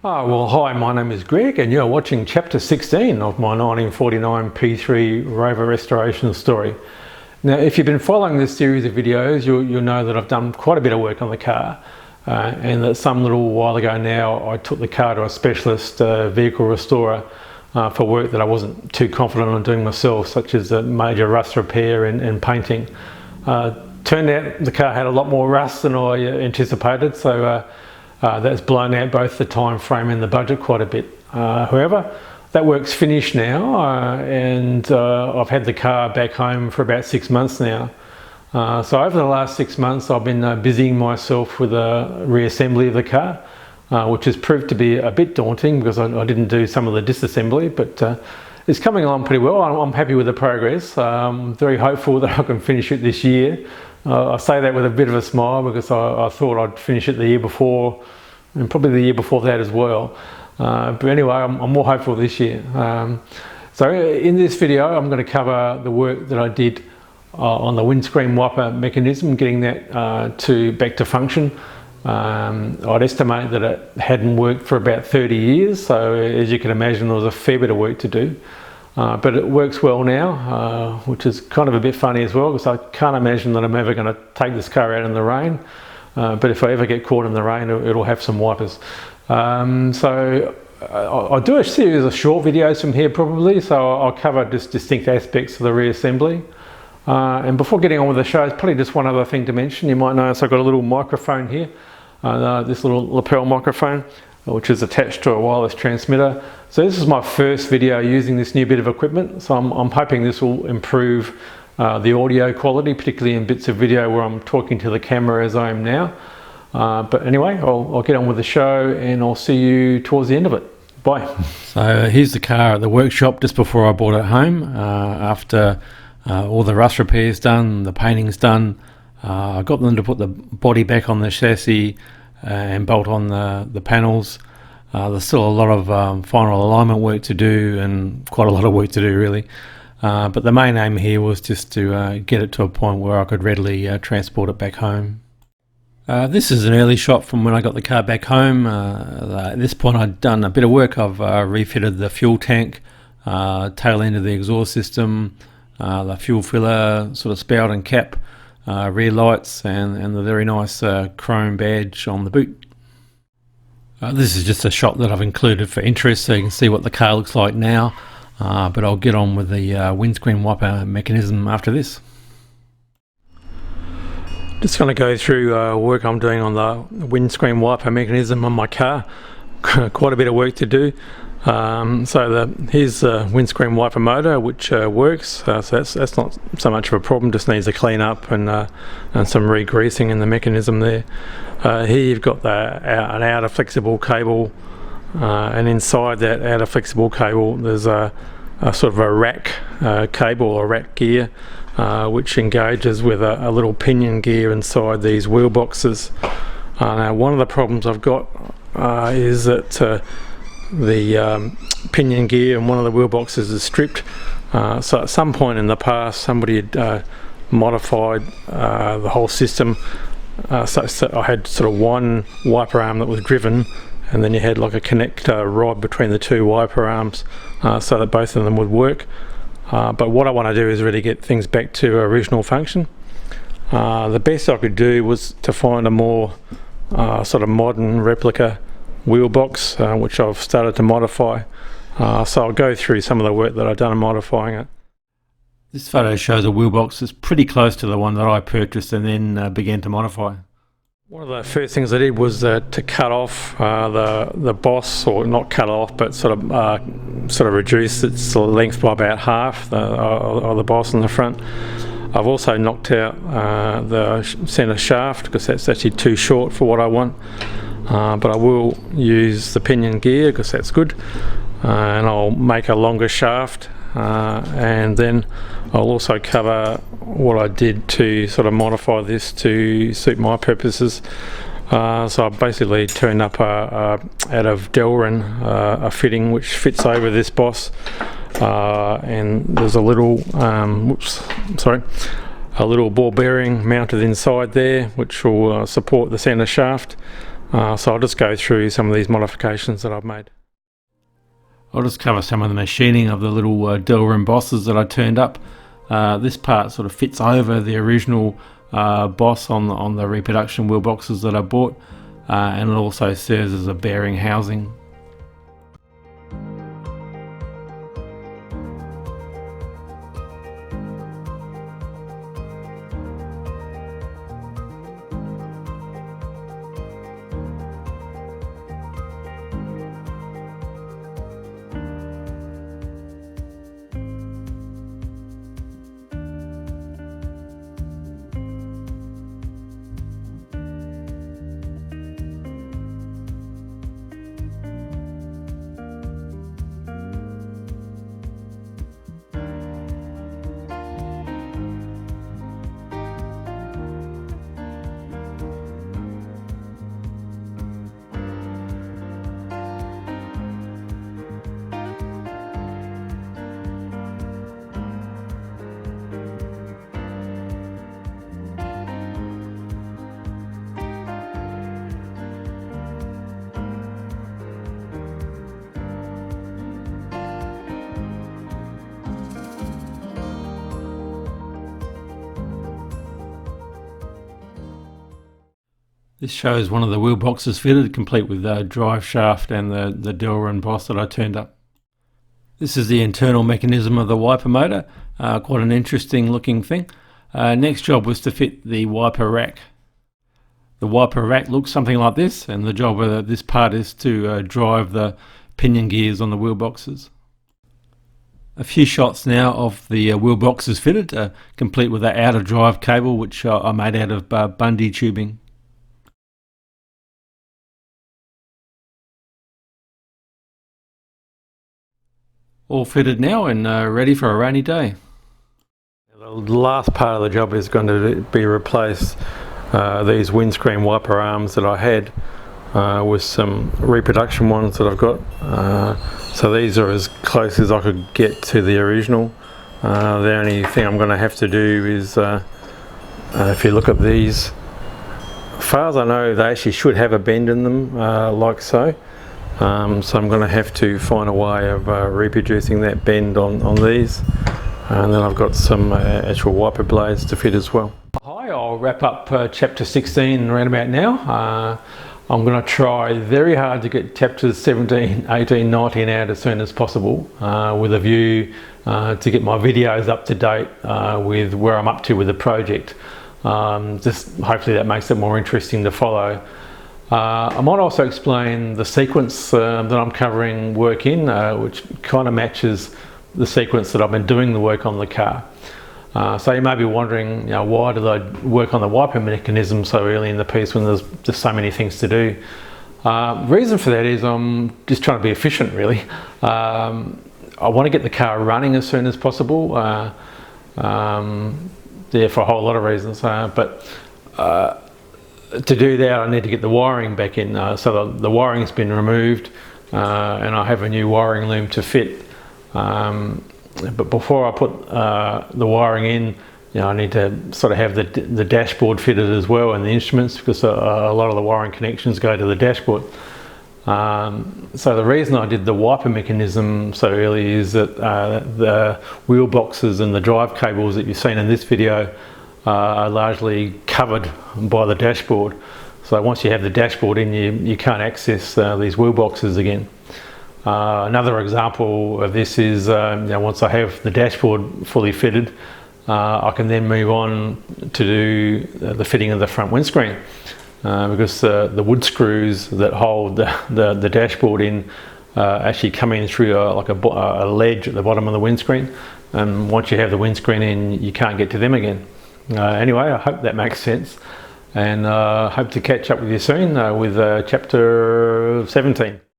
Well, hi, my name is Greg and you're watching Chapter 16 of my 1949 P3 Rover restoration story. Now, if you've been following this series of videos, you'll know that I've done quite a bit of work on the car and that some little while ago now I took the car to a specialist vehicle restorer for work that I wasn't too confident on doing myself, such as a major rust repair and painting. Turned out the car had a lot more rust than I anticipated, so that's blown out both the time frame and the budget quite a bit. However, that work's finished now and I've had the car back home for about 6 months now. So over the last 6 months I've been busying myself with a reassembly of the car, which has proved to be a bit daunting because I didn't do some of the disassembly, but it's coming along pretty well. I'm happy with the progress. I'm very hopeful that I can finish it this year. I say that with a bit of a smile because I thought I'd finish it the year before and probably the year before that as well. But anyway, I'm more hopeful this year. So in this video I'm going to cover the work that I did on the windscreen wiper mechanism, getting that back to function. I'd estimate that it hadn't worked for about 30 years, so as you can imagine there was a fair bit of work to do. But it works well now, which is kind of a bit funny as well because I can't imagine that I'm ever going to take this car out in the rain. But if I ever get caught in the rain, it'll have some wipers. So I'll do a series of short videos from here probably, so I'll cover just distinct aspects of the reassembly. And before getting on with the show, there's probably just one other thing to mention. You might notice I've got a little microphone here, this little lapel microphone, which is attached to a wireless transmitter. So this is my first video using this new bit of equipment, so I'm hoping this will improve the audio quality, particularly in bits of video where I'm talking to the camera as I am now. But anyway, I'll get on with the show and I'll see you towards the end of it. Bye. So here's the car at the workshop just before I brought it home. After all the rust repairs done, the painting's done, I got them to put the body back on the chassis and bolt on the panels. There's still a lot of final alignment work to do and quite a lot of work to do really. But the main aim here was just to get it to a point where I could readily transport it back home. This is an early shot from when I got the car back home. At this point I'd done a bit of work. I've refitted the fuel tank, tail end of the exhaust system, the fuel filler sort of spout and cap, rear lights and the very nice chrome badge on the boot. This is just a shot that I've included for interest so you can see what the car looks like now, but I'll get on with the windscreen wiper mechanism after this. Just going to go through work I'm doing on the windscreen wiper mechanism on my car. Quite a bit of work to do. Here's the windscreen wiper motor, which works, so that's not so much of a problem, just needs a clean up and some re-greasing in the mechanism there. Here you've got an outer flexible cable, and inside that outer flexible cable there's a sort of a rack cable or rack gear, which engages with a little pinion gear inside these wheel boxes. Now one of the problems I've got is that the pinion gear and one of the wheel boxes is stripped. So at some point in the past somebody had modified the whole system so I had sort of one wiper arm that was driven and then you had like a connector rod between the two wiper arms so that both of them would work. But what I want to do is really get things back to original function. The best I could do was to find a more sort of modern replica wheel box, which I've started to modify. So I'll go through some of the work that I've done in modifying it. This photo shows a wheel box that's pretty close to the one that I purchased and then began to modify. One of the first things I did was to cut off the boss, or not cut off, but sort of reduce its length by about half of the boss in the front. I've also knocked out the centre shaft because that's actually too short for what I want. But I will use the pinion gear because that's good, and I'll make a longer shaft, and then I'll also cover what I did to sort of modify this to suit my purposes. So I basically turned up out of Delrin a fitting which fits over this boss, and there's a little a little ball bearing mounted inside there which will support the centre shaft. So I'll just go through some of these modifications that I've made. I'll just cover some of the machining of the little Delrin Bosses that I turned up. This part sort of fits over the original boss on the reproduction wheel boxes that I bought, and it also serves as a bearing housing. This shows one of the wheel boxes fitted, complete with the drive shaft and the Delrin boss that I turned up. This is the internal mechanism of the wiper motor, quite an interesting looking thing. Next job was to fit the wiper rack. The wiper rack looks something like this, and the job of this part is to drive the pinion gears on the wheel boxes. A few shots now of the wheel boxes fitted, complete with the outer drive cable, which I made out of Bundy tubing. All fitted now and ready for a rainy day. The last part of the job is going to be replace these windscreen wiper arms that I had with some reproduction ones that I've got. So these are as close as I could get to the original. The only thing I'm going to have to do is, if you look at these, as far as I know, they actually should have a bend in them, like so. So I'm going to have to find a way of reproducing that bend on these, and then I've got some actual wiper blades to fit as well. Hi, I'll wrap up chapter 16 around about now. I'm going to try very hard to get chapters 17, 18, 19 out as soon as possible, with a view to get my videos up to date with where I'm up to with the project. Just hopefully that makes it more interesting to follow. I might also explain the sequence that I'm covering work in, which kind of matches the sequence that I've been doing the work on the car. So you may be wondering, why did I work on the wiper mechanism so early in the piece when there's just so many things to do? The reason for that is I'm just trying to be efficient, really. I want to get the car running as soon as possible, for a whole lot of reasons, to do that I need to get the wiring back in, so the wiring's been removed, and I have a new wiring loom to fit. But before I put the wiring in, I need to sort of have the dashboard fitted as well, and the instruments, because a lot of the wiring connections go to the dashboard. So the reason I did the wiper mechanism so early is that the wheel boxes and the drive cables that you've seen in this video are largely covered by the dashboard. So once you have the dashboard in, you can't access these wheel boxes again. Another example of this is once I have the dashboard fully fitted, I can then move on to do the fitting of the front windscreen, because the wood screws that hold the dashboard in actually come in through a ledge at the bottom of the windscreen, and once you have the windscreen in, you can't get to them again. Anyway, I hope that makes sense, and hope to catch up with you soon with chapter 17.